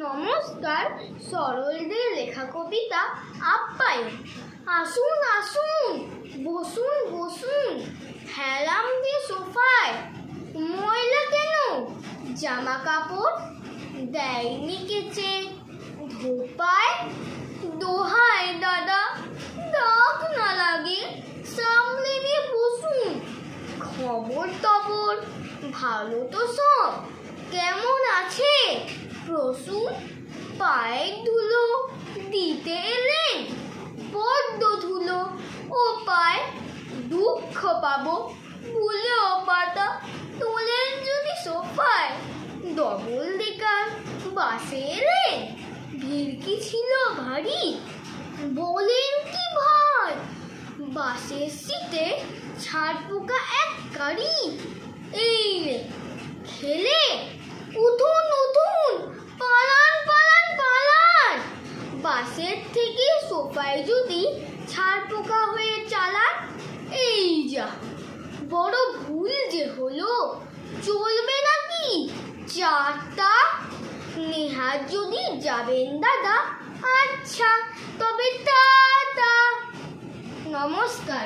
নমস্কার। সরলদের লেখা কবিতা আপ্যায়ন। আসুন আসুন, বসুন বসুন, হেলাম দিয়ে সোফায়। ময়লা কেন জামা কাপড়, দেয়নি কেচে ধোপায়। দোহায় দাদা, দাগ না লাগে, সামনে দিয়ে বসুন। খবর টবর ভালো তো সব, কেমন আছে প্রসূন? পায়ের ধুলো দিতে এলেন, বড্ড ধুলো ও পায়। দুঃখ পাবো ভুলেও পাতা তোলেন যদি সোফায়। ডবল ডেকার বাসে এলেন, ভিড় কি ছিল ভারী? বলেন কি ভাই, বাসের সিটে ছাড় পোকা এক কারি। এই রে খেলে, উঠুন উঠুন, পালান পালান পালান। বাসের থেকে সোফায় যদি ছাড় পোকা হয়ে চালান, এই যা বড় ভুল যে হলো। চলবে নাকি চারটা? নেহাত যদি যাবেন দাদা, আচ্ছা তবে টাটা। নমস্কার।